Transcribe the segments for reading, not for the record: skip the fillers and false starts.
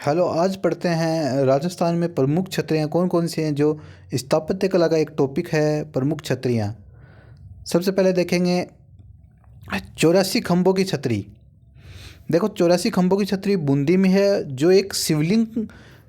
Hello, आज पढ़ते हैं राजस्थान में प्रमुख छतरियाँ कौन कौन सी हैं। जो स्थापत्य कला का एक टॉपिक है, प्रमुख छतरियाँ। सबसे पहले देखेंगे 84 खम्भों की छतरी। देखो, 84 खम्भों की छतरी बूंदी में है, जो एक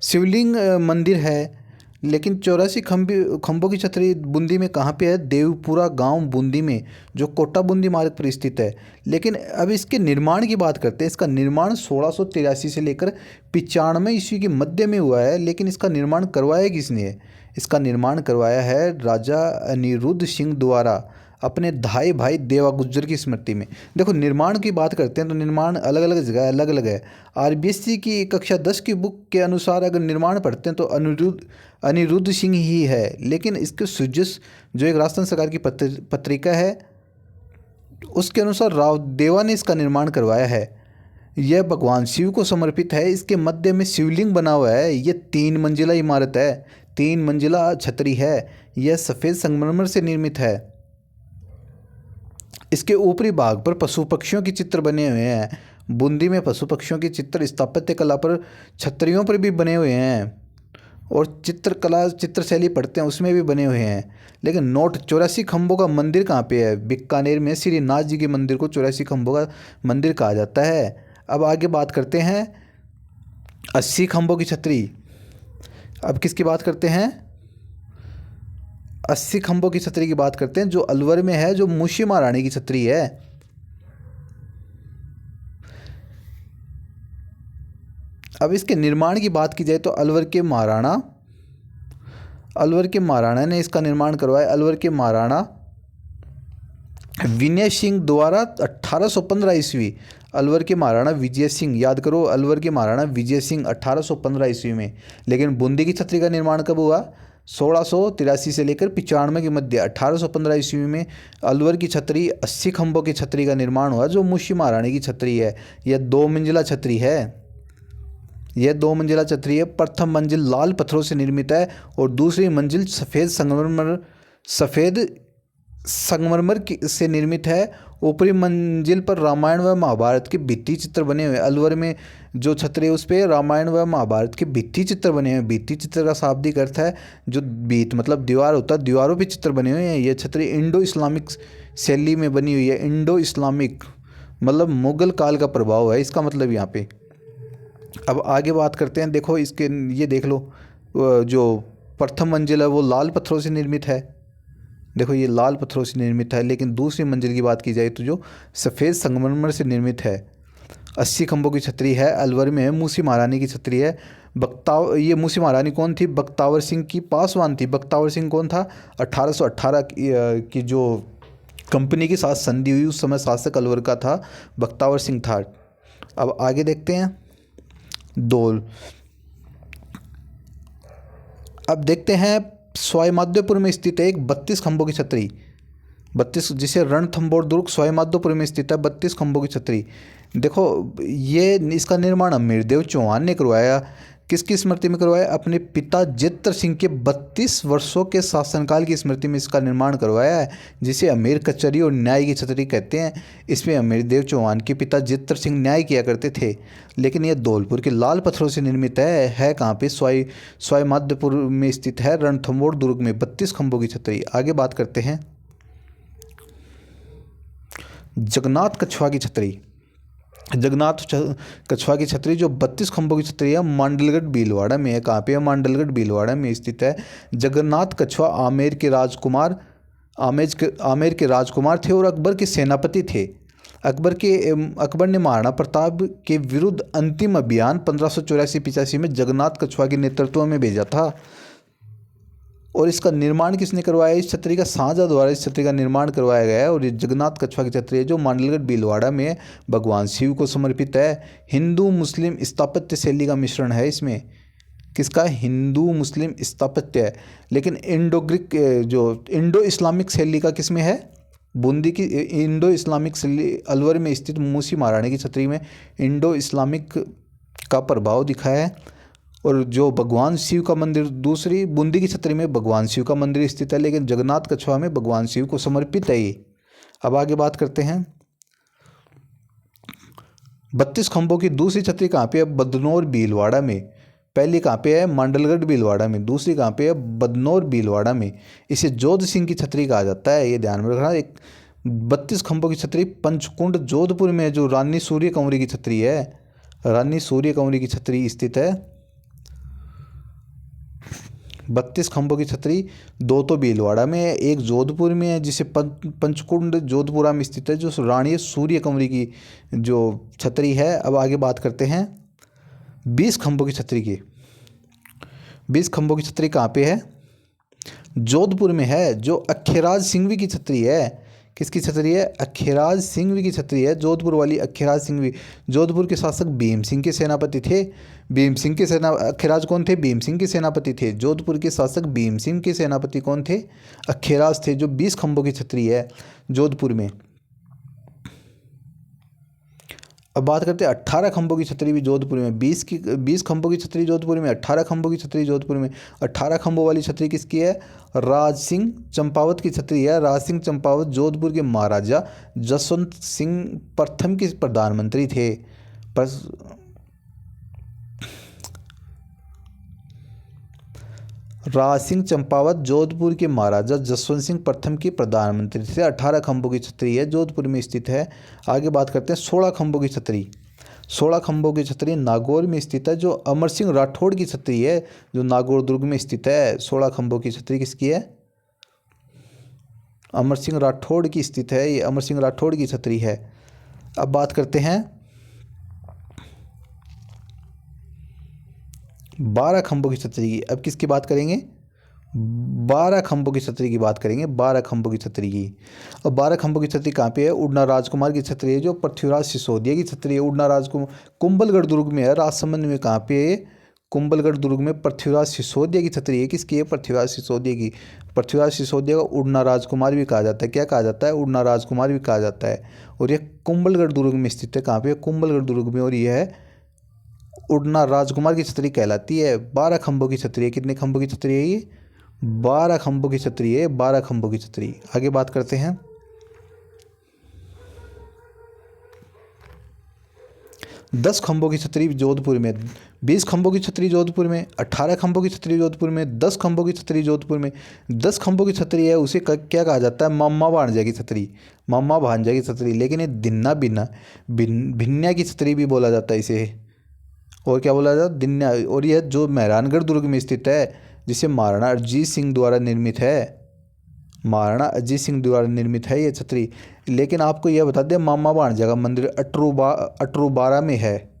शिवलिंग मंदिर है। लेकिन 84 खम्भों की छतरी बूंदी में कहाँ पे है? देवपुरा गांव बूंदी में, जो कोटा बूंदी मार्ग पर स्थित है। लेकिन अब इसके निर्माण की बात करते हैं। इसका निर्माण 1683 से लेकर 95 ईस्वी के मध्य में हुआ है। लेकिन इसका निर्माण करवाया किसने है? इसका निर्माण करवाया है राजा अनिरुद्ध सिंह द्वारा, अपने धाई भाई देवा गुज्जर की स्मृति में। देखो, निर्माण की बात करते हैं तो निर्माण अलग अलग जगह अलग अलग है। आरबीएससी की कक्षा 10 की बुक के अनुसार अगर निर्माण पढ़ते हैं तो अनिरुद्ध सिंह ही है। लेकिन इसके सुजस, जो एक राजस्थान सरकार की पत्रिका है, उसके अनुसार राव देवा ने इसका निर्माण करवाया है। यह भगवान शिव को समर्पित है। इसके मध्य में शिवलिंग बना हुआ है। यह 3 मंजिला इमारत है, 3 मंजिला छतरी है। यह सफ़ेद संगमरमर से निर्मित है। इसके ऊपरी भाग पर पशु पक्षियों के चित्र बने हुए हैं। बूंदी में पशु पक्षियों के चित्र स्थापत्य कला पर छतरियों पर भी बने हुए हैं, और चित्रकला चित्रशैली पढ़ते हैं उसमें भी बने हुए हैं। लेकिन नोट, 84 खम्भों का मंदिर कहाँ पे है? बीकानेर में श्रीनाथ जी के मंदिर को 84 खम्भों का मंदिर कहा जाता है। अब आगे बात करते हैं 80 खम्भों की छतरी। अब किसकी बात करते हैं? 80 खम्भों की छतरी की बात करते हैं, जो अलवर में है, जो मूशी महारानी की छतरी है। अब इसके निर्माण की बात की जाए तो अलवर के महाराणा ने इसका निर्माण करवाया। अलवर के महाराणा विनय सिंह द्वारा 1815 ईस्वी। अलवर के महाराणा विजय सिंह, याद करो, अलवर के महाराणा विजय सिंह 1815 ईस्वी में। लेकिन बूंदी की छतरी का निर्माण कब हुआ? 1683 से लेकर 95 के मध्य। 1815 ईस्वी में अलवर की छतरी 80 खम्भों की छतरी का निर्माण हुआ, जो मूशी महारानी की छतरी है। यह 2 मंजिला छतरी है। यह 2 मंजिला छतरी है। प्रथम मंजिल लाल पत्थरों से निर्मित है, और दूसरी मंजिल सफ़ेद संगमरमर से निर्मित है। ऊपरी मंजिल पर रामायण व महाभारत के भित्ति चित्र बने हुए हैं। अलवर में जो छतरी है उस पर रामायण व महाभारत के भित्ति चित्र बने हुए हैं। भित्ति चित्र का शाब्दिक अर्थ है जो भित्त मतलब दीवार होता है, दीवारों पे चित्र बने हुए हैं। यह छतरी इंडो इस्लामिक शैली में बनी हुई है। इंडो इस्लामिक मतलब मुगल काल का प्रभाव है इसका मतलब यहाँ पे। अब आगे बात करते हैं। देखो, इसके ये देख लो, जो प्रथम मंजिल है वो लाल पत्थरों से निर्मित है। देखो, ये लाल पत्थरों से निर्मित है। लेकिन दूसरी मंजिल की बात की जाए तो जो सफ़ेद संगमरमर से निर्मित है। 80 खम्भों की छतरी है। अलवर में है, मूसी महारानी की छतरी है। ये मूसी महारानी कौन थी? बख्तावर सिंह की पासवान थी। बख्तावर सिंह कौन था? 1818 की जो कंपनी के साथ संधि हुई उस समय शासक अलवर का था, बख्तावर सिंह था। अब आगे देखते हैं दोल। अब देखते हैं सवाई माधोपुर में स्थित है एक 32 खम्भों की छतरी। 32, जिसे रणथंभौर दुर्ग सवाई माधोपुर में स्थित है 32 खम्भों की छतरी। देखो, ये इसका निर्माण अमीरदेव चौहान ने करवाया। किसकी स्मृति में करवाया? अपने पिता जेत्र सिंह के 32 वर्षों के शासनकाल की स्मृति में इसका निर्माण करवाया है, जिसे अमीर कचहरी और न्याय की छतरी कहते हैं। इसमें अमीरदेव चौहान के पिता जेत्र सिंह न्याय किया करते थे। लेकिन यह धौलपुर के लाल पत्थरों से निर्मित है कहाँ पे? सवाई माधोपुर में स्थित है, रणथंभौर दुर्ग में 32 खम्भों की छतरी। आगे बात करते हैं जगन्नाथ कछुआ की छतरी। कछुआ की छतरी जो 32 खम्भों की छतरी है, मांडलगढ़ भीलवाड़ा में है। कहाँ पे है? मांडलगढ़ भीलवाड़ा में स्थित है। जगन्नाथ कछुआ आमेर के राजकुमार थे और अकबर के सेनापति थे। अकबर ने महाराणा प्रताप के विरुद्ध अंतिम अभियान 1584-85 में जगन्नाथ कछुआ के नेतृत्व में भेजा था। और इसका निर्माण किसने करवाया? इस छतरी का शाहजहाँ द्वारा इस छतरी का निर्माण करवाया गया है। और ये जगन्नाथ कछुआ की छतरी है, जो मांडलगढ़ भीलवाड़ा में भगवान शिव को समर्पित है। हिंदू मुस्लिम स्थापत्य शैली का मिश्रण है इसमें। किसका? हिंदू मुस्लिम स्थापत्य है। लेकिन इंडो इस्लामिक शैली का किसमें है? बूंदी की इंडो इस्लामिक शैली अलवर में स्थित मूसी महारानी की छतरी में इंडो इस्लामिक का प्रभाव दिखा है। और जो भगवान शिव का मंदिर, दूसरी बूंदी की छतरी में भगवान शिव का मंदिर स्थित है, लेकिन जगन्नाथ कछुआ में भगवान शिव को समर्पित है ये। अब आगे बात करते हैं 32 खंभों की दूसरी छतरी कहाँ पे है? बदनौर भीलवाड़ा में। पहली कहाँ पे है? मांडलगढ़ भीलवाड़ा में। दूसरी कहाँ पे है? बदनौर भीलवाड़ा में। इसे जोध सिंह की छतरी कहा जाता है, ये ध्यान में रखना। एक 32 खंभों की छतरी पंचकुंड जोधपुर में है, जो रानी सूर्य कंवरी की छतरी है। रानी सूर्य कंवरी की छतरी स्थित है। 32 खंभों की छतरी दो तो भीलवाड़ा में है, एक जोधपुर में है जिसे पंचकुंड जोधपुरा में स्थित है, जो रानी सूर्य कंवरी की जो छतरी है। अब आगे बात करते हैं 20 खंभों की छतरी की। 20 खंभों की छतरी कहाँ पे है? जोधपुर में है, जो अखेराज सिंघवी की छतरी है। किसकी छतरी है? अखेराज सिंघवी की छतरी है, जोधपुर वाली अखेराज सिंघवी। जोधपुर के शासक भीम सिंह के सेनापति थे। भीम सिंह के अखेराज कौन थे? भीम सिंह के सेनापति थे। जोधपुर के शासक भीम सिंह के सेनापति कौन थे? अखेराज थे, जो 20 खंभों की छतरी है जोधपुर में। अब बात करते हैं 18 खंभों की छतरी भी जोधपुर में। 20 खंभों की छतरी जोधपुर में, 18 खंभों की छतरी जोधपुर में। 18 खंभों वाली छतरी किसकी है? राज सिंह चंपावत की छतरी है। राज सिंह चंपावत जोधपुर के महाराजा जसवंत सिंह प्रथम के प्रधानमंत्री थे। राज सिंह चंपावत जोधपुर के महाराजा जसवंत सिंह प्रथम के प्रधानमंत्री थे। 18 खंभों की छतरी है, जोधपुर में स्थित है। आगे बात करते हैं 16 खंभों की छतरी। 16 खंभों की छतरी नागौर में स्थित है, जो अमर सिंह राठौड़ की छतरी है, जो नागौर दुर्ग में स्थित है। 16 खंभों की छतरी किसकी है? अमर सिंह राठौड़ की स्थित है, ये अमर सिंह राठौड़ की छतरी है। अब बात करते हैं 12 खंभों की छतरी की। अब किसकी बात करेंगे? 12 खंभों की छतरी की बात करेंगे। 12 खंभों की छतरी की। और 12 खंभों की छतरी कहाँ पे है? उड़ना राजकुमार की छतरी है, जो पृथ्वीराज सिसोदिया की छतरी है। उड़ना राजकुमार कुंभलगढ़ दुर्ग में है, राजसमंद में। कहाँ पे है? कुंभलगढ़ दुर्ग में पृथ्वीराज सिसोदिया की छतरी है। किसकी है? पृथ्वीराज सिसोदिया की। पृथ्वीराज सिसोदिया को उड़ना राजकुमार भी कहा जाता है। क्या कहा जाता है? उड़ना राजकुमार भी कहा जाता है। और यह कुंभलगढ़ दुर्ग में स्थित है। कहाँ पे? कुंभलगढ़ दुर्ग में। और यह है उड़ना राजकुमार की छतरी कहलाती है। 12 खंभों की छतरी है। कितने खंभों की छतरी है ये? 12 खंभों की छतरी है। 12 खंभों की छतरी। आगे बात करते हैं 10 खंभों की छतरी जोधपुर में। 20 खंभों की छतरी जोधपुर में, 18 खंभों की छतरी जोधपुर में, 10 खंभों की छतरी जोधपुर में। 10 खंभों की छतरी है, उसे क्या कहा जाता है? मामा भांजा की छतरी। मामा भांजा की छतरी। लेकिन ये दिन्ना बिन्ना भिन्या की छतरी भी बोला जाता है इसे। और क्या बोला जाता है? दिन्ना। और यह जो मेहरानगढ़ दुर्ग में स्थित है, जिसे महाराणा अजीत सिंह द्वारा निर्मित है। महाराणा अजीत सिंह द्वारा निर्मित है ये छतरी। लेकिन आपको यह बता दें, मामा भांजा का मंदिर अटरूबारा में है।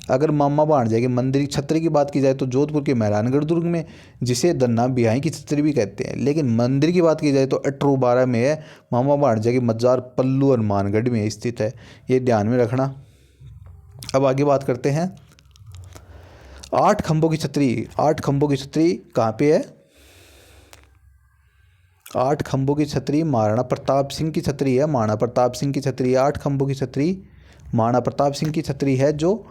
अगर मामा भांजा के मंदिर की छतरी की बात की जाए तो जोधपुर के मेहरानगढ़ दुर्ग में, जिसे दन्ना बिहाई की छतरी भी कहते हैं। लेकिन मंदिर की बात की जाए तो अटरूबारा में है। मामा भांजा के मजार पल्लू और मानगढ़ में स्थित है, ये ध्यान में रखना। अब आगे बात करते हैं 8 खंभों की छतरी। 8 खंभों की छतरी कहाँ पे है? 8 खंभों की छतरी महाराणा प्रताप सिंह की छतरी है। महाराणा प्रताप सिंह की छतरी है। 8 खंभों की छतरी महाराणा प्रताप सिंह की छतरी है, जो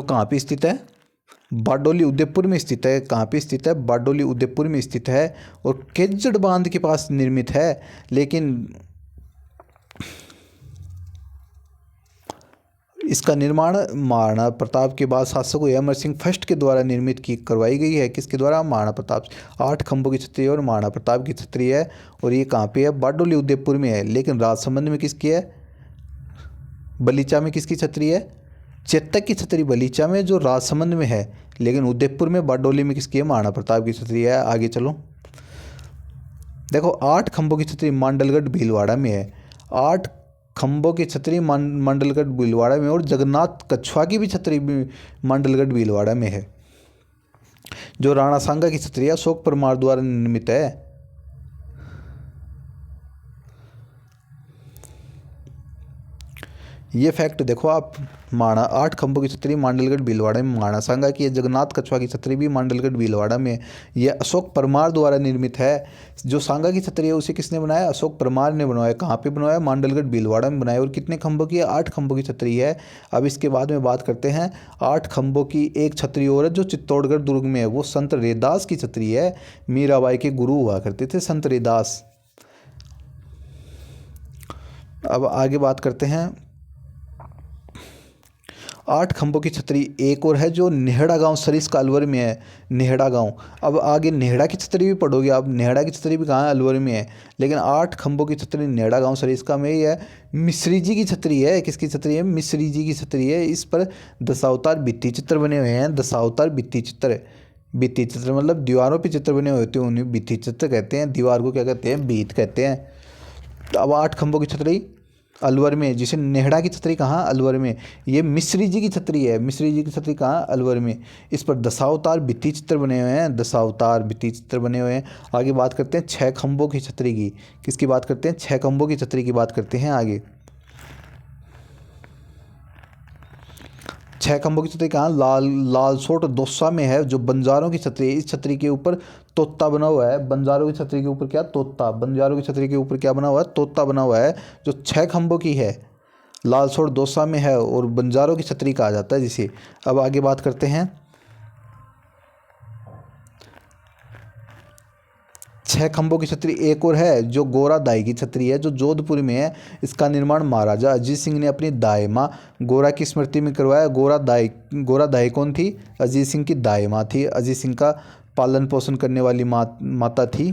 कहाँ पे स्थित है? बारडोली उदयपुर में स्थित है। कहाँ पे स्थित है? बारडोली उदयपुर में स्थित है और केजड़ बांध के पास निर्मित है। लेकिन इसका निर्माण महाराणा प्रताप के बाद शासक हुए अमर सिंह फर्स्ट के द्वारा निर्मित की करवाई गई है। किसके द्वारा? महाराणा प्रताप। 8 खंभों की छतरी और महाराणा प्रताप की छतरी है। और ये कहाँ पे है? बारडोली उदयपुर में है। लेकिन राजसमंद में किसकी है? बलीचा में किसकी छतरी है? चेतक की छतरी बलीचा में, जो राजसमंद में है। लेकिन उदयपुर में बारडोली में किसकी है? महाराणा प्रताप की छतरी है। आगे चलो, देखो 8 खंभों की छतरी मांडलगढ़ भीलवाड़ा में है। 8 खंभों की छतरी मंडलगढ़ भीलवाड़ा में। और जगन्नाथ कछुआ की भी छतरी मंडलगढ़ भीलवाड़ा में है, जो राणा सांगा की छतरी है, अशोक परमार द्वारा निर्मित है। ये फैक्ट देखो आप, 8 खंभों की छतरी मांडलगढ़ भीलवाड़ा में महाराणा सांगा की है। जगन्नाथ कछुआ की छतरी भी मांडलगढ़ भीलवाड़ा में है। ये अशोक परमार द्वारा निर्मित है। जो सांगा की छतरी है उसे किसने बनाया? अशोक परमार ने बनवाया। कहाँ पे बनवाया? मांडलगढ़ भीलवाड़ा में बनाया। और कितने खंभों की है? 8 खंभों की छतरी है। अब इसके बाद में बात करते हैं 8 खंभों की एक छतरी और है, जो चित्तौड़गढ़ दुर्ग में है। वो संत रैदास की छतरी है। मीराबाई के गुरु हुआ करते थे संत रैदास। अब आगे बात करते हैं 8 खंभों की छतरी एक और है जो नेहड़ा गांव सरिस्का अलवर में है। नेहड़ा गांव, अब आगे नेहड़ा की छतरी भी पढ़ोगे आप, नेहड़ा की छतरी भी कहाँ है, अलवर में है। लेकिन 8 खंभों की छतरी नेहड़ा गांव सरिस्का में ही है। मिश्री जी की छतरी है, किसकी छतरी है, मिश्री जी की छतरी है। इस पर दशावतार भित्ति चित्र बने हुए हैं। दशावतार भित्ति चित्र, भित्ति चित्र मतलब दीवारों पे चित्र बने होते हैं, उन्हें भित्ति चित्र कहते हैं। दीवार को क्या कहते हैं, भित्त कहते हैं। तो अब 8 खंभों की छतरी अलवर में, जिसे नेहड़ा की छतरी कहाँ, अलवर में। ये मिश्री जी की छतरी है। मिश्री जी की छतरी कहाँ, अलवर में। इस पर दशावतार भित्ति चित्र बने हुए हैं। दशावतार भित्ति चित्र बने हुए हैं। आगे बात करते हैं 6 खंभों की छतरी की। किसकी बात करते हैं, 6 खंभों की छतरी की बात करते हैं आगे। 6 खंभों की छतरी कहाँ, लालसोट दौसा में है, जो बंजारों की छतरी है। इस छतरी के ऊपर तोता बना हुआ है। बंजारों की छतरी के ऊपर क्या, तोता। बंजारों की छतरी के ऊपर क्या बना हुआ है, तोता बना हुआ है, जो 6 खंभों की है, लालसोट दौसा में है और बंजारों की छतरी कहा जाता है जिसे। अब आगे बात करते हैं 6 खंभों की छतरी एक और है जो गोरा दाई की छतरी है, जो जोधपुर में है। इसका निर्माण महाराजा अजीत सिंह ने अपनी दाई माँ गोरा की स्मृति में करवाया। गोरा दाई कौन थी, अजीत सिंह की दाई माँ थी। अजीत सिंह का पालन पोषण करने वाली माता थी।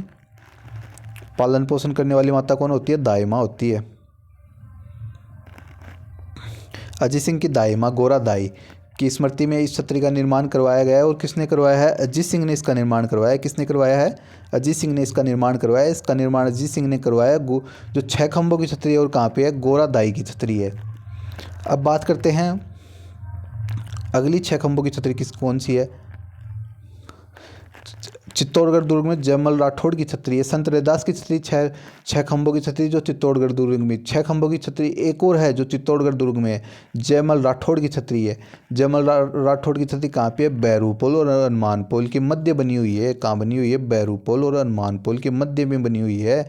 पालन पोषण करने वाली माता कौन होती है, दाई माँ होती है। अजीत सिंह की दाई माँ गोरा दाई की स्मृति में इस छतरी का निर्माण करवाया गया है। और किसने करवाया है, अजीत सिंह ने इसका निर्माण करवाया है। किसने करवाया है, अजीत सिंह ने इसका निर्माण करवाया है। इसका निर्माण अजीत सिंह ने करवाया। जो 6 खंभों की छतरी है और कहाँ पे है, गोरा दाई की छतरी है। अब बात करते हैं अगली 6 खंभों की छतरी कौन सी है। चित्तौड़गढ़ दुर्ग में जयमल राठौड़ की छतरी है। संत रैदास की छतरी 6 खंभों की छतरी जो चित्तौड़गढ़ दुर्ग में। 6 खंभों की छतरी एक और है जो चित्तौड़गढ़ दुर्ग में है, जयमल राठौड़ की छतरी है। जयमल राठौड़ की छतरी कहाँ पे है, बैरूपोल और हनुमानपोल के मध्य बनी हुई है। कहाँ बनी हुई है, बैरूपोल और हनुमानपोल के मध्य में बनी हुई है।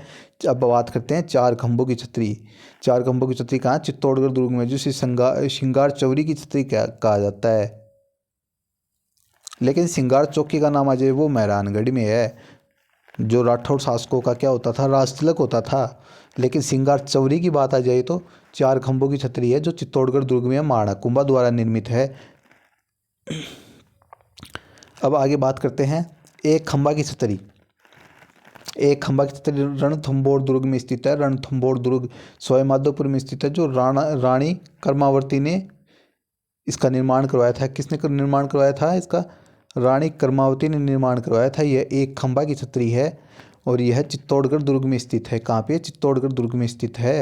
अब बात करते हैं 4 खंभों की छतरी। 4 खंभों की छतरी कहाँ, चित्तौड़गढ़ दुर्ग में, जिसे श्रृंगार चौरी की छतरी कहा जाता है। लेकिन सिंगार चौकी का नाम आज वो मेहरानगढ़ में है, जो राठौड़ शासकों का क्या होता था, राज तिलक होता था। लेकिन सिंगार चौरी की बात आ जाए तो 4 खंभों की छतरी है जो चित्तौड़गढ़ दुर्ग में महाराणा कुंभा द्वारा निर्मित है। अब आगे बात करते हैं 1 खंभा की छतरी। 1 खंभा की छतरी रणथंभौर दुर्ग में स्थित है। रणथंभौर दुर्ग सवाईमाधोपुर में स्थित है, जो रानी कर्मावती ने इसका निर्माण करवाया था। किसने निर्माण करवाया था इसका, रानी कर्मावती ने निर्माण करवाया था। यह 1 खंभा की छतरी है और यह चित्तौड़गढ़ दुर्ग में स्थित है। कहाँ पे, चित्तौड़गढ़ दुर्ग में स्थित है।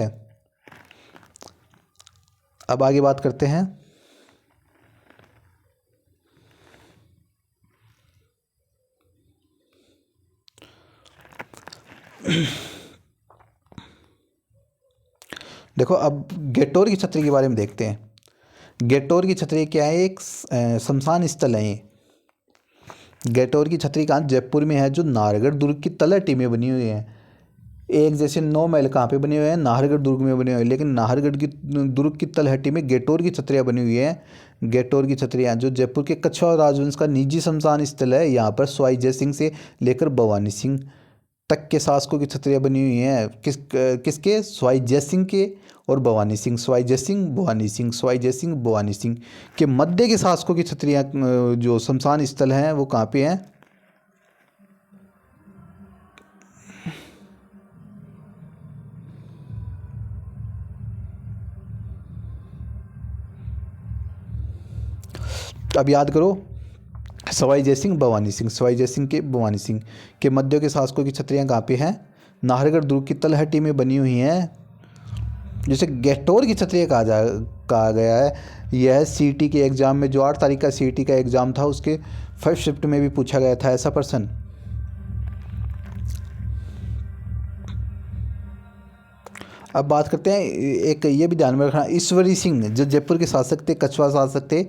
अब आगे बात करते हैं देखो अब गेटोर की छतरी के बारे में देखते हैं। गेटोर की छतरी क्या है, एक शमशान स्थल है ये। गेटोर की छतरी कहाँ, जयपुर में है, जो नाहरगढ़ दुर्ग की तलहटी में बनी हुई है। एक जैसे 9 महल कहाँ पे बने हुए हैं, नाहरगढ़ दुर्ग में बने हुए हैं। लेकिन नाहरगढ़ की दुर्ग की तलहटी में गेटोर की छतरियाँ बनी हुई हैं। गेटोर की छतरियाँ जो जयपुर के कछवाहा राजवंश का निजी शमशान स्थल है। यहाँ पर सवाई जय सिंह से लेकर भवानी सिंह तक के शासकों की छतरियाँ बनी हुई हैं। किसके, सवाई जय सिंह के और भवानी सिंह। सवाई जय सिंह, भवानी सिंह, सवाई जय सिंह, भवानी सिंह के मध्य के शासकों की छतरियाँ जो शमशान स्थल हैं वो कहाँ पे हैं, अब याद करो, सवाई जय सिंह, भवानी सिंह, सवाई जय सिंह के भवानी सिंह के मध्य के शासकों की छतरियाँ कहाँ पे हैं, नाहरगढ़ दुर्ग की तलहटी में बनी हुई हैं, जिसे गेटोर की छतरियाँ कहा गया है। यह सीटी के एग्ज़ाम में, जो 8 तारीख का सीटी का एग्ज़ाम था, उसके फर्स्ट शिफ्ट में भी पूछा गया था ऐसा प्रश्न। अब बात करते हैं, एक ये भी ध्यान में रखना, ईश्वरी सिंह जो जयपुर के शासक थे, कछवाहा शासक थे,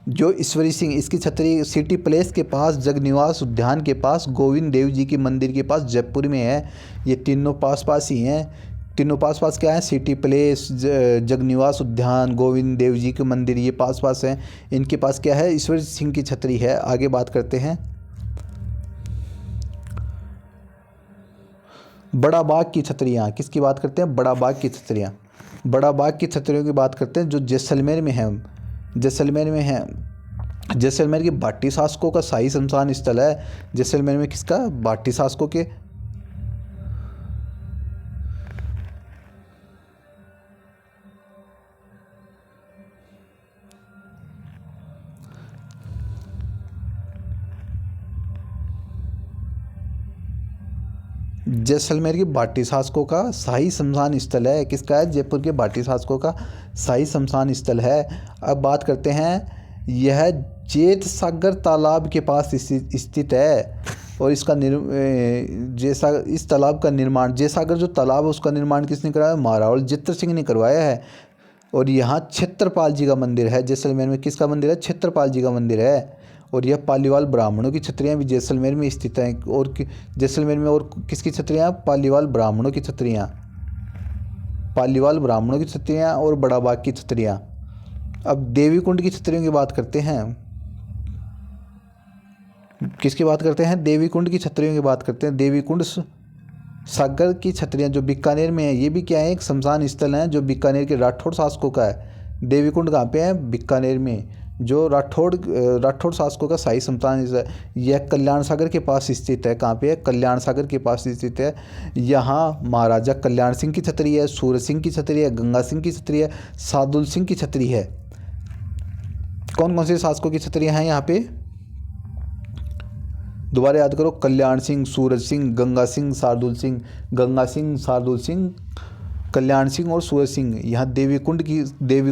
जो ईश्वरी सिंह, इसकी छतरी सिटी प्लेस के पास, जगनिवास उद्यान के पास, गोविंद देव जी के मंदिर के पास, जयपुर में है। ये तीनों पास पास ही हैं। तीनों पास पास क्या है, सिटी प्लेस, जगनिवास उद्यान, गोविंद देव जी के मंदिर, ये पास पास हैं। इनके पास क्या है, ईश्वरी सिंह की छतरी है। आगे बात करते हैं बड़ा बाग की छतरियाँ। किसकी बात करते हैं, बड़ा बाग की छतरियाँ। बड़ा बाग की छतरियों की बात करते हैं, जो जैसलमेर में है। जैसलमेर में है, जैसलमेर के भाटी शासकों का शाही शमशान स्थल है। जैसलमेर में किसका? भाटी शासकों के। जैसलमेर के भाटी शासकों का शाही शमशान स्थल है। किसका है? जयपुर के भाटी शासकों का शाही शमशान स्थल है। अब बात करते हैं, यह जेत सागर तालाब के पास स्थित है और इसका इस तालाब का निर्माण, जयसागर जो तालाब है उसका निर्माण किसने कराया? महाराणा जित्र सिंह ने करवाया है। और यहाँ छत्रपाल जी का मंदिर है। जैसलमेर में किसका मंदिर है? छत्रपाल जी का मंदिर है। और यह पालीवाल ब्राह्मणों की छत्रियाँ भी जैसलमेर में स्थित हैं। और जैसलमेर में और किसकी छत्रियाँ? पालीवाल ब्राह्मणों की छत्रियाँ, पालीवाल ब्राह्मणों की छत्रियाँ और बड़ा बाग की छत्रियाँ। अब देवी कुंड की छत्रियों की बात करते हैं। किसकी बात करते हैं? देवी कुंड की छत्रियों की बात करते हैं। देवी कुंड सागर की छत्रियाँ जो बीकानेर में है, ये भी क्या है? एक शमशान स्थल है जो बीकानेर के राठौड़ शासकों का है। देवी कुंड कहाँ पे है? बीकानेर में, जो राठौड़ शासकों का शाही शमशान है। यह कल्याण सागर के पास स्थित है। कहाँ पे है? कल्याण सागर के पास स्थित है। यहाँ महाराजा कल्याण सिंह की छतरी है, सूरज सिंह की छतरी है, गंगा सिंह की छतरी है, सादुल सिंह की छतरी है। कौन कौन से शासकों की छतरियाँ हैं यहाँ पे? दोबारा याद करो, कल्याण सिंह, सूरज सिंह, गंगा सिंह, शार्दुल सिंह। गंगा सिंह, शार्दुल सिंह, कल्याण सिंह और सूरज सिंह। यहाँ देवी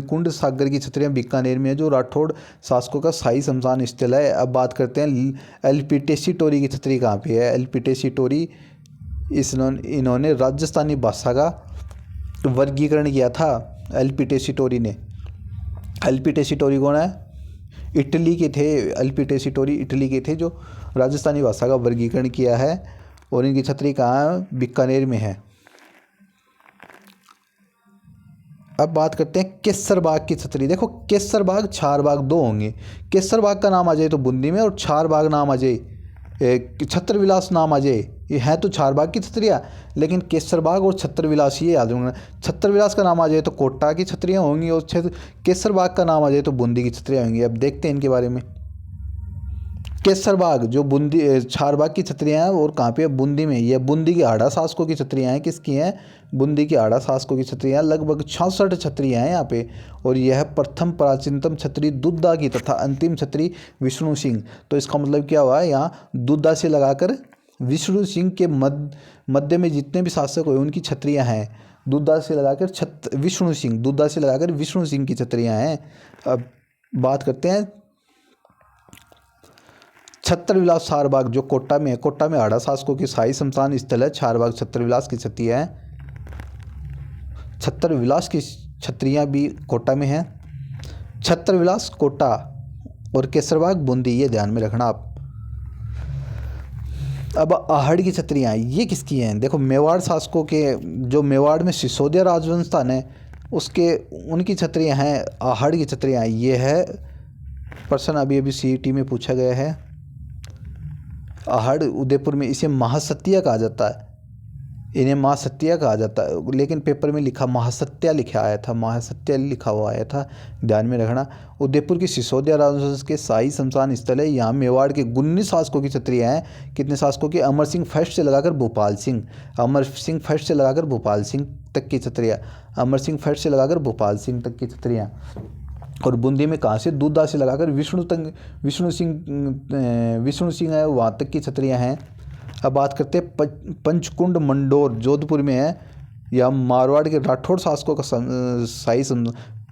कुंड सागर की छतरियाँ बीकानेर में है जो राठौड़ शासकों का शाही शमशान स्थल है। अब बात करते हैं एलपीटेसी टोरी की छतरी कहाँ पे है? एलपीटेसी टोरी, इन्होंने राजस्थानी भाषा का वर्गीकरण किया था एलपीटेसी टोरी ने। एलपीटेसी टोरी कौन है? इटली के थे। एलपीटेसी टोरी इटली के थे जो राजस्थानी भाषा का वर्गीकरण किया है। और इनकी छतरी कहाँ है? बीकानेर में है। अब बात करते हैं केसर बाग की छतरी। देखो केसर बाग, छार बाग दो होंगे। केसर बाग का नाम आ जाए तो बूंदी में, और छार बाग नाम आ जाए, छत्र विलास नाम आ जाए, ये है तो छार बाग की छतरियाँ, लेकिन केसर बाग और छत्र विलास ये याद रखना। छत्र विलास का नाम आ जाए तो कोटा की छतरियाँ होंगी, और केसर बाग का नाम आ जाए तो बूंदी की छतरियाँ होंगी। अब देखते हैं इनके बारे में। केसर बाग जो बूंदी, छार बाग की छतरियाँ हैं और कहाँ पे है? बूंदी में। ये बूंदी की आड़ा शासकों की छतरियाँ हैं। किसकी हैं? बूंदी की आड़ा शासकों की छतरियाँ। लगभग 66 छतरियाँ हैं यहाँ पे। और यह प्रथम प्राचीनतम छतरी दुद्धा की तथा अंतिम छतरी विष्णु सिंह। तो इसका मतलब क्या हुआ? यहाँ दुद्धा से लगाकर विष्णु सिंह के मध्य में जितने भी शासक हुए उनकी छतरियाँ हैं। दुद्धा से लगाकर विष्णु सिंह, दुद्धा से लगाकर विष्णु सिंह की छतरियाँ हैं। अब बात करते हैं छत्रविलास छारबाग जो कोटा में है। कोटा में आड़ा शासकों की शाही शमशान स्थल है। छारबाग छत्रविलास की छतरियाँ हैं। छत्रविलास की छतरियाँ भी कोटा में हैं। छत्रविलास कोटा और केसरबाग बूंदी, ये ध्यान में रखना आप। अब आहड़ की छतरियाँ ये किसकी हैं? देखो मेवाड़ शासकों के, जो मेवाड़ में सिसोदिया राजवंश था न, उसके उनकी छतरियाँ हैं। आहड़ की छतरियाँ ये है प्रश्न अभी सीईटी में पूछा गया है। आहड़ उदयपुर में, इसे महासत्या कहा जाता है, इन्हें महासत्या कहा जाता है, लेकिन पेपर में लिखा महासत्या लिखा आया था, महासत्या लिखा हुआ आया था, ध्यान में रखना। उदयपुर की सिसोदिया राजवंश के शाही शमशान स्थल है। यहाँ मेवाड़ के 19 शासकों की छतरियाँ हैं। कितने शासकों की? अमर सिंह फर्स्ट से लगाकर भोपाल सिंह, अमर सिंह फर्स्ट से लगाकर भोपाल सिंह तक की छतरियाँ, अमर सिंह फर्स्ट से लगाकर भोपाल सिंह तक की छतरियाँ। और बूंदी में कहाँ से? दुद्धा से लगाकर विष्णु सिंह है वहाँ तक की छतरियाँ हैं। अब बात करते हैं पंचकुंड मंडोर जोधपुर में है। या मारवाड़ के राठौड़ शासकों का शाही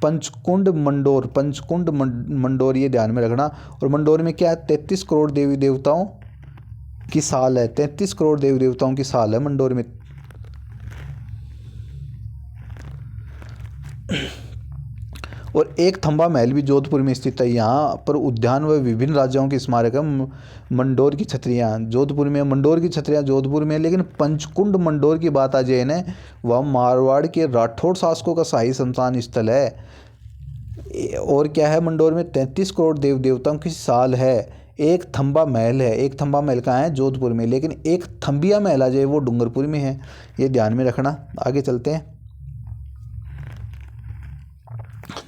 पंचकुंड मंडोर, ये ध्यान में रखना। और मंडोर में क्या है? 33 करोड़ देवी देवताओं की साल है। 33 करोड़ देवी देवताओं की साल है मंडोर में। और एक थंबा महल भी जोधपुर में स्थित है। यहाँ पर उद्यान व विभिन्न राजाओं के स्मारक है। मंडोर की छतरियाँ जोधपुर में, मंडोर की छतरियाँ जोधपुर में, लेकिन पंचकुंड मंडोर की बात आ जाए ना, वह मारवाड़ के राठौड़ शासकों का शाही शमशान स्थल है। और क्या है? मंडोर में 33 करोड़ देव देवताओं की साल है। एक थंबा महल है। एक थंबा महल कहाँ है? जोधपुर में। लेकिन एक थंबिया महल आ जाए वो डूंगरपुर में है, ये ध्यान में रखना। आगे चलते हैं।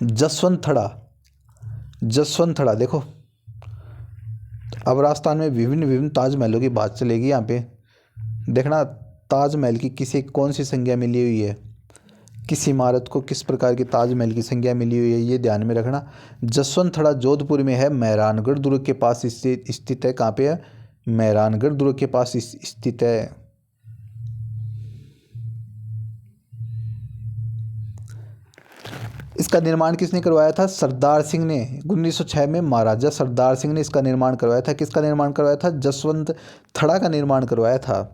जसवंत थड़ा, जसवंत थड़ा। देखो अब राजस्थान में विभिन्न विभिन्न ताजमहलों की बात चलेगी यहाँ पे। देखना ताजमहल की किसे कौन सी संज्ञा मिली हुई है, किस इमारत को किस प्रकार की ताजमहल की संज्ञा मिली हुई है, ये ध्यान में रखना। जसवंत थड़ा जोधपुर में है, मेहरानगढ़ दुर्ग के पास स्थित है। कहाँ पे है? मेहरानगढ़ दुर्ग के पास स्थित है। इसका निर्माण किसने करवाया था? सरदार सिंह ने। 1906 में महाराजा सरदार सिंह ने इसका निर्माण करवाया था। किसका निर्माण करवाया था? जसवंत थड़ा का निर्माण करवाया था।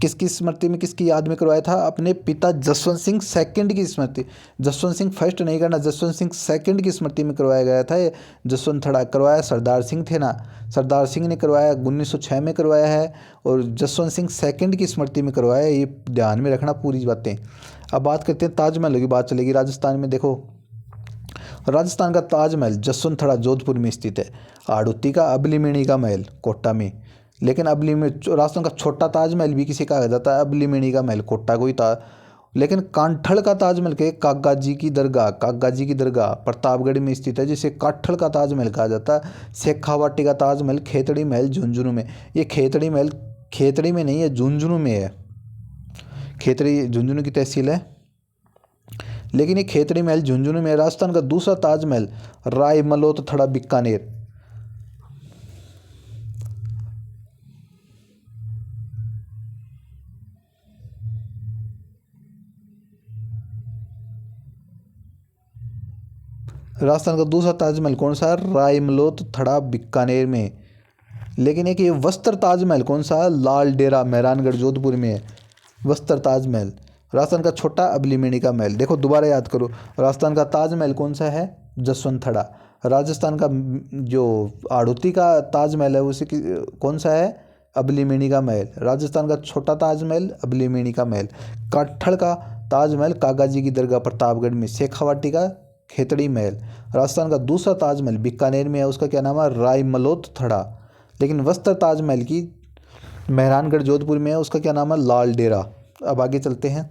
किसकी स्मृति में, किसकी याद में करवाया था? अपने पिता जसवंत सिंह सेकंड की स्मृति, जसवंत सिंह फर्स्ट नहीं करना, जसवंत सिंह सेकंड की स्मृति में करवाया गया था। ये जसवंत थड़ा करवाया सरदार सिंह थे ना, सरदार सिंह ने करवाया, 1906 में करवाया है। और जसवंत सिंह सेकंड की स्मृति में करवाया, ये ध्यान में रखना पूरी बातें। अब बात करते हैं ताजमहल की, बात चलेगी राजस्थान में। देखो राजस्थान का ताजमहल जसवंत थड़ा जोधपुर में स्थित है। आड़ुत्ती का अबलीमणि का महल कोटा में। लेकिन अबली में राजस्थान का छोटा ताजमहल भी किसे कहा जाता है? अबलीमणि का महल कोटा को ही था। लेकिन कांठल का ताजमहल के कागा जी की दरगाह, कागा जी की दरगाह प्रतापगढ़ में स्थित है, जिसे काठल का ताजमहल कहा जाता है। शेखावाटी का ताजमहल खेतड़ी महल झुंझुनू में। ये खेतड़ी महल खेतड़ी में नहीं है, झुंझुनू में है। खेतड़ी झुंझुनू की तहसील है, लेकिन ये खेतड़ी महल झुंझुनू में है। राजस्थान का दूसरा ताजमहल राय मलोत थड़ा बीकानेर। राजस्थान का दूसरा ताजमहल कौन सा है? रायमलोत थड़ा बीकानेर में। लेकिन एक ये वस्त्र ताजमहल कौन सा है? लाल डेरा मेहरानगढ़ जोधपुर में है वस्त्र ताजमहल। राजस्थान का छोटा अबलीमणि का महल। देखो दोबारा याद करो, राजस्थान का ताजमहल कौन सा है? जसवंत थड़ा। राजस्थान का जो आड़ुती का ताजमहल है उसे कौन सा है? अबलीमणि का महल। राजस्थान का छोटा ताजमहल अबलीमणि का महल। काठड़ का ताजमहल कागा जी की दरगाह प्रतापगढ़ में। शेखावाटी का खेतड़ी महल। राजस्थान का दूसरा ताजमहल बीकानेर में है, उसका क्या नाम है? रायमलोत थड़ा। लेकिन वस्त्र ताजमहल की मेहरानगढ़ जोधपुर में है, उसका क्या नाम है? लाल डेरा। अब आगे चलते हैं।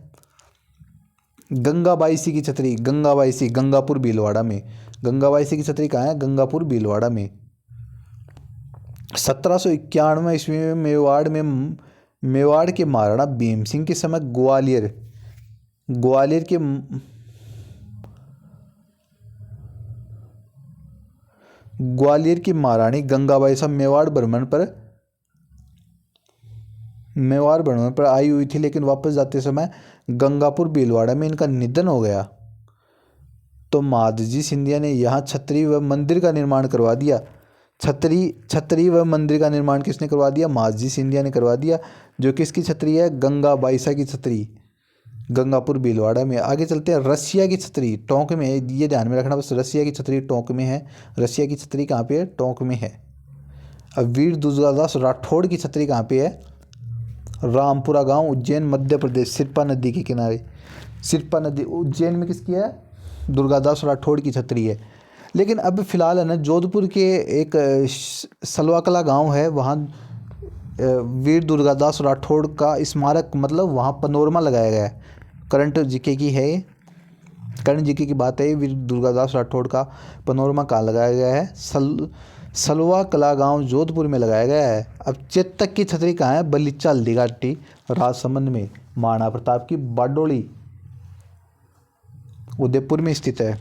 गंगाबाईसी की छतरी, गंगाबाईसी गंगापुर भीलवाड़ा में। गंगाबाईसी की छतरी कहाँ है? गंगापुर भीलवाड़ा में। 1791 ईस्वी में मेवाड़ के महाराणा भीम सिंह के समय ग्वालियर ग्वालियर के ग्वालियर की महारानी गंगाबाई साहब मेवाड़ भ्रमण पर आई हुई थी, लेकिन वापस जाते समय गंगापुर भीलवाड़ा में इनका निधन हो गया। तो माधजी सिंधिया ने यहाँ छतरी व मंदिर का निर्माण करवा दिया। छतरी व मंदिर का निर्माण किसने करवा दिया? माधजी सिंधिया ने करवा दिया। जो किसकी छतरी है? गंगाबाईसा की छतरी, गंगापुर भीलवाड़ा में। आगे चलते हैं। रसिया की छतरी टोंक में है, ये ध्यान में रखना बस, रसिया की छतरी टोंक में है। रसिया की छतरी कहाँ पे है? टोंक में है। अब वीर दुर्गादास राठौड़ की छतरी कहाँ पे है? रामपुरा गांव उज्जैन मध्य प्रदेश, सिरपा नदी के किनारे। सिरपा नदी उज्जैन में किसकी है? दुर्गादास राठौड़ की छतरी है। लेकिन अब फिलहाल है ना, जोधपुर के एक सलवाकला गांव है, वहाँ वीर दुर्गादास राठौड़ का स्मारक, मतलब वहाँ पनोरमा लगाया गया है। करंट जीके की है ये, करंट जीके की बात है। वीर दुर्गादास राठौड़ का पनोरमा कहाँ लगाया गया है? सलवा कला गांव जोधपुर में लगाया गया है। अब चेतक की छतरी कहाँ है? बलीचा हल्दी घाटी राजसमंद में। महाराणा प्रताप की बारडोली उदयपुर में स्थित है।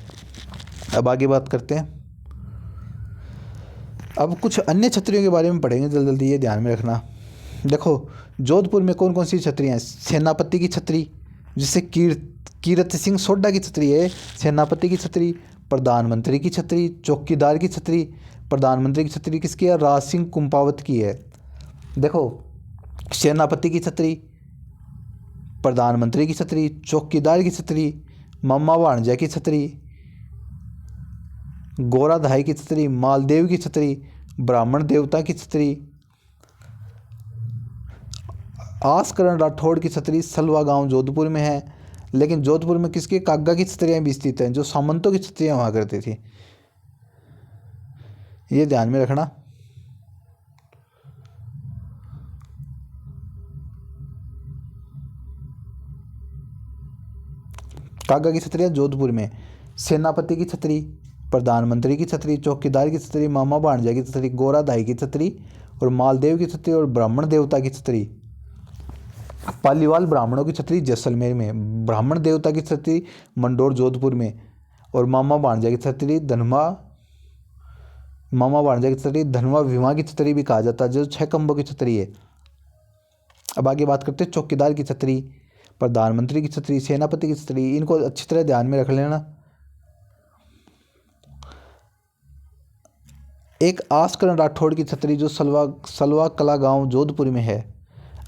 अब आगे बात करते हैं। अब कुछ अन्य छतरियों के बारे में पढ़ेंगे जल्दी जल्दी, ये ध्यान में रखना। देखो जोधपुर में कौन कौन सी छतरियाँ हैं? सेनापति की छतरी, जिससे कीरत सिंह सोढ़ा की छतरी है सेनापति की छतरी। प्रधानमंत्री की छतरी, चौकीदार की छतरी। प्रधानमंत्री की छतरी किसकी है? राज सिंह कुंपावत की है। देखो सेनापति की छतरी, प्रधानमंत्री की छतरी, चौकीदार की छतरी, मम्मा भाणजा की छतरी, गोरा धाई की छतरी, मालदेव की छतरी, ब्राह्मण देवता की छतरी, आसकरण राठौड़ की छतरी सलवा गांव जोधपुर में है। लेकिन जोधपुर में किसके? कागा की छतरियाँ भी स्थित हैं, जो सामंतों की छतरियाँ हुआ करती थी, ये ध्यान में रखना। कागा की छतरी है जोधपुर में। सेनापति की छतरी, प्रधानमंत्री की छतरी, चौकीदार की छतरी, मामा भांजा की छतरी, गोरा दाई की छतरी और मालदेव की छतरी और ब्राह्मण देवता की छतरी। पालीवाल ब्राह्मणों की छतरी जैसलमेर में, ब्राह्मण देवता की छतरी मंडोर जोधपुर में और मामा भांजा की छतरी धनवा विमा की छतरी भी कहा जाता है, जो 6 खंभों की छतरी है। अब आगे बात करते हैं चौकीदार की छतरी, प्रधानमंत्री की छतरी, सेनापति की छतरी। इनको अच्छी तरह ध्यान में रख लेना। एक आसकरण राठौड़ की छतरी जो सलवा कला गांव जोधपुर में है।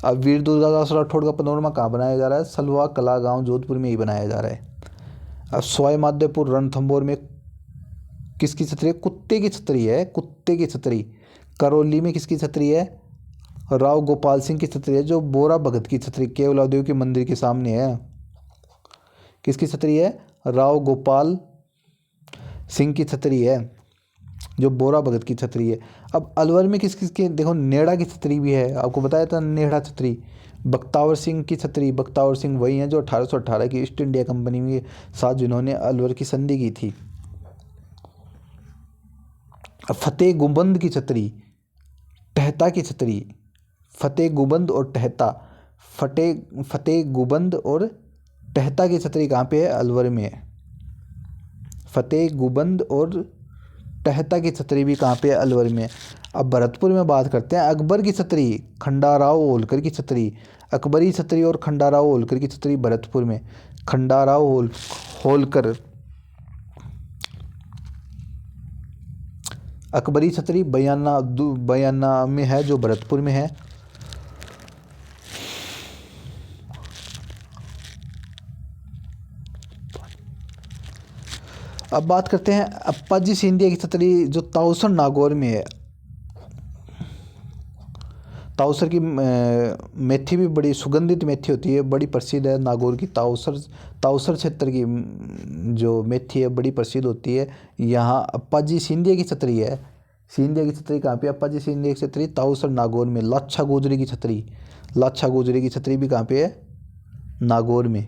अब वीर दुर्गादास राठौड़ का पनोरमा कहाँ बनाया जा रहा है? सलवा कला गांव जोधपुर में ही बनाया जा रहा है। अब सवाई माधोपुर रणथंभौर में किसकी छतरी है? कुत्ते की छतरी है, कुत्ते की छतरी। करौली में किसकी छतरी है? राव गोपाल सिंह की छतरी है, जो बोरा भगत की छतरी केवलादेव के मंदिर के सामने है। किसकी छतरी है? राव गोपाल सिंह की छतरी है, जो बोरा भगत की छतरी है। अब अलवर में किस किस की? देखो नेड़ा की छतरी भी है, आपको बताया था नेड़ा छतरी। बख्तावर सिंह की छतरी, बख्तावर सिंह वही हैं जो 1818 की ईस्ट इंडिया कंपनी के साथ जिन्होंने अलवर की संधि की थी। फतेह गुंबद की छतरी, टहता की छतरी, फतेह गुंबद और टहता, फतेह गुंबद और टहता की छतरी कहाँ पे है? अलवर में है। फतेह गुंबद और टहता की छतरी भी कहाँ पे है? अलवर में। अब भरतपुर में बात करते हैं अकबर की छतरी, खंडाराव होलकर की छतरी। अकबरी छतरी और खंडाराव होलकर की छतरी भरतपुर में। खंडाराव होलकर अकबरी छतरी बयाना में है, जो भरतपुर में है। अब बात करते हैं अप्पाजी सिंधिया की छतरी जो ताउसर नागौर में है। ताउसर की मेथी भी बड़ी सुगंधित मेथी होती है, बड़ी प्रसिद्ध है। नागौर की ताउसर क्षेत्र की जो मेथी है बड़ी प्रसिद्ध होती है। यहाँ अप्पाजी सिंधिया की छतरी है। सिंधिया की छतरी कहाँ पे? अप्पाजी सिंधिया की छतरी ताउसर नागौर में। लाछा गुजरी की छतरी, लाछा गुजरी की छतरी भी कहाँ पे है? नागौर में।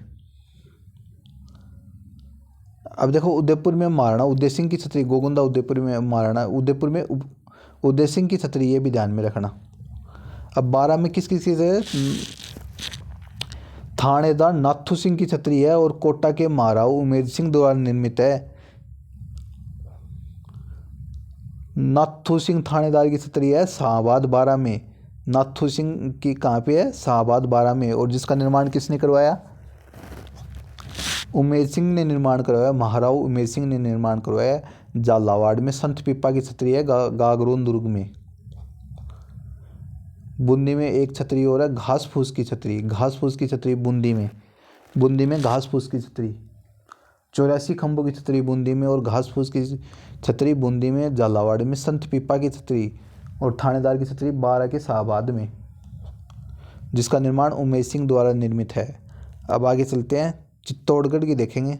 अब देखो उदयपुर में महाराणा उदय सिंह की छतरी, गोगुंदा उदयपुर में महाराणा उदयपुर में उदय सिंह की छतरी, ये भी ध्यान में रखना। अब 12 में किस किस की है? थानेदार नाथू सिंह की छतरी है और कोटा के महाराव उमेद सिंह द्वारा निर्मित है। नाथू सिंह थानेदार की छतरी है शाहबाद 12 में। नाथू सिंह की कहाँ पे है? शाहबाद 12 में। और जिसका निर्माण किसने करवाया? उमेद सिंह ने निर्माण करवाया, महाराव उमेद सिंह ने निर्माण करवाया। झालावाड़ में संत पीपा की छतरी है गागरोन दुर्ग में। बूंदी में एक छतरी और है घास फूस की छतरी, घास फूस की छतरी बूंदी में घास फूस की छतरी। 84 खंभों की छतरी बूंदी में और घास फूस की छतरी बूंदी में। झालावाड़ में संत पीपा की छतरी और थानेदार की छतरी 12 के शाहबाद में, जिसका निर्माण उमेद सिंह द्वारा निर्मित है। अब आगे चलते हैं, चित्तौड़गढ़ की देखेंगे।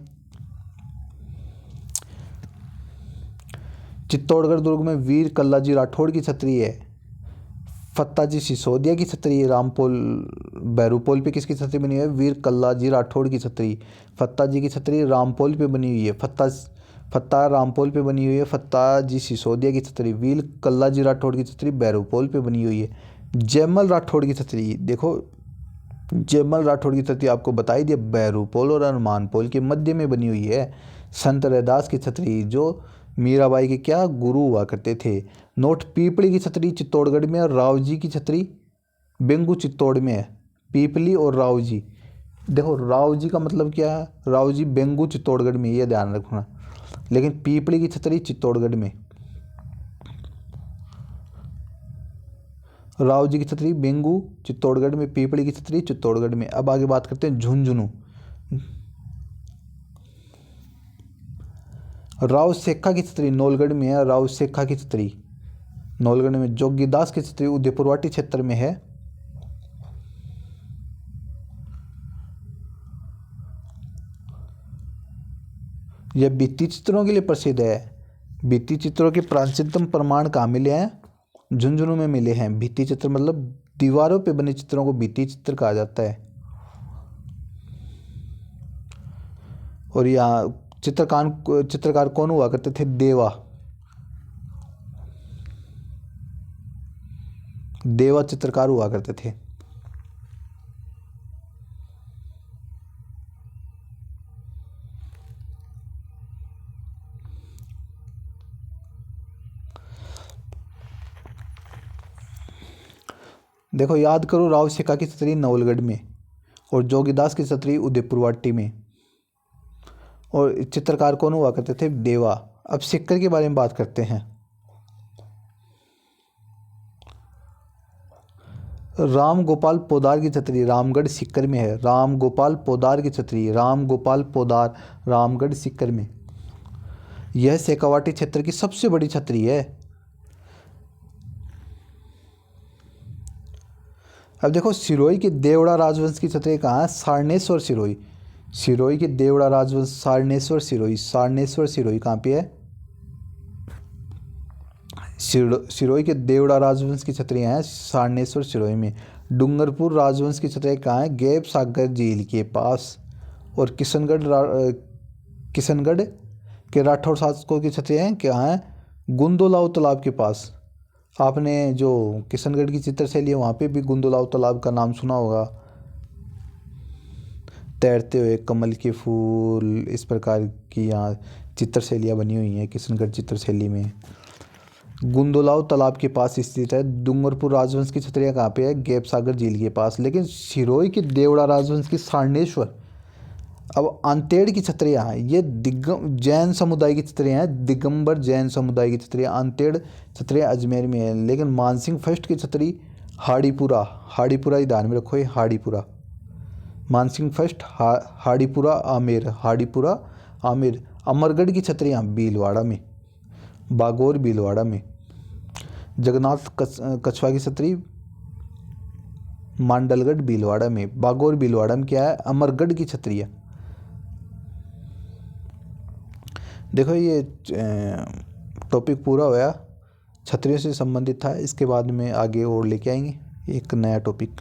चित्तौड़गढ़ दुर्ग में वीर कल्लाजी राठौड़ की छतरी है। फत्ताजी सिसोदिया की छतरी, रामपोल बैरूपोल पे किसकी छतरी बनी हुई है? वीर कल्लाजी राठौड़ की छतरी। फत्ताजी की छतरी रामपोल पे बनी हुई है, फत्ता रामपोल पे बनी हुई है। फत्ताजी सिसोदिया की छतरी, वीर कल्लाजी राठौड़ की छतरी बैरूपोल पे बनी हुई है। जयमल राठौड़ की छतरी, देखो जयमल राठौड़ की छतरी आपको बताई दी, बैरूपोल और हनुमानपोल के मध्य में बनी हुई है। संत रैदास की छतरी जो मीराबाई के क्या गुरु हुआ करते थे। नोट पीपली की छतरी चित्तौड़गढ़ में और राव जी की छतरी बेंगू चित्तौड़ में है। पीपली और राव जी, देखो राव जी का मतलब क्या है? राव जी बेंगू चित्तौड़गढ़ में, ये ध्यान रखना। लेकिन पीपली की छतरी चित्तौड़गढ़ में, राव जी की छतरी बेंगू चित्तौड़गढ़ में, पीपली की छतरी चित्तौड़गढ़ में। अब आगे बात करते हैं झुंझुनू। राव शेखा की छतरी नौलगढ़ में है, राव शेखा की छतरी नौलगढ़ में। जोगीदास की छतरी उदयपुरवाटी क्षेत्र में है। यह भित्ति चित्रों के लिए प्रसिद्ध है। भित्ति चित्रों के प्राचीनतम प्रमाण कहाँ मिले हैं? झुंझुनू में मिले हैं। भित्ति चित्र मतलब दीवारों पे बने चित्रों को भित्ति चित्र कहा जाता है। और यहाँ चित्रकार कौन हुआ करते थे? देवा। देवा चित्रकार हुआ करते थे। देखो याद करो, राव सिक्का की छतरी नवलगढ़ में और जोगीदास की छतरी उदयपुर वाटी में। और चित्रकार कौन हुआ करते थे? देवा। अब सिक्कर के बारे में बात करते हैं। राम गोपाल पोदार की छतरी रामगढ़ सीकर में है। राम गोपाल पोदार की छतरी, राम गोपाल पोदार, रामगढ़ सीकर में। यह शेखावाटी क्षेत्र की सबसे बड़ी छतरी है। अब देखो, सिरोही के देवड़ा राजवंश की छतरी कहाँ है? सारनेश्वर सिरोही। सिरोही के देवड़ा राजवंश, सारनेश्वर सिरोही। सारनेश्वर सिरोही कहाँ पे है? सिरोही के देवड़ा राजवंश की छतरियाँ हैं सारनेश्वर सिरोही में। डूंगरपुर राजवंश की छतरियाँ कहाँ हैं? गैब सागर झील के पास। और किशनगढ़ के राठौर शासकों की छतरियाँ हैं कहाँ हैं? गुंदोलाव तालाब के पास। आपने जो किशनगढ़ की चित्रशैली है वहाँ पे भी गुंदोलाव तालाब का नाम सुना होगा। तैरते हुए कमल के फूल, इस प्रकार की यहाँ चित्रशैलियाँ बनी हुई हैं किशनगढ़ चित्रशैली में। गुंदोलाव तालाब के पास स्थित है। डूंगरपुर राजवंश की छतरियाँ कहाँ पे है? गैब सागर झील के पास। लेकिन सिरोही के देवड़ा राजवंश की सारनेश्वर। अब अंतेड़ की छतरियाँ हैं, ये जैन समुदाय की छतरियाँ हैं, दिगंबर जैन समुदाय की छतरियाँ। अंतेड़ छतरियाँ अजमेर में है। लेकिन मानसिंह फर्स्ट की छतरी हाड़ीपुरा। हाड़ीपुरा ही ध्यान में रखो, ये हाड़ीपुरा। मानसिंह फर्स्ट हाड़ीपुरा आमेर। हाड़ीपुरा आमेर। अमरगढ़ की छतरियाँ भीलवाड़ा में, बागौर भीलवाड़ा में। जगन्नाथ कछवा की छतरी मांडलगढ़ भीलवाड़ा में। बागौर भीलवाड़ा में क्या है? अमरगढ़ की छतरी है। देखो ये टॉपिक पूरा हुआ, छतरियों से संबंधित था। इसके बाद में आगे और लेके आएंगे एक नया टॉपिक।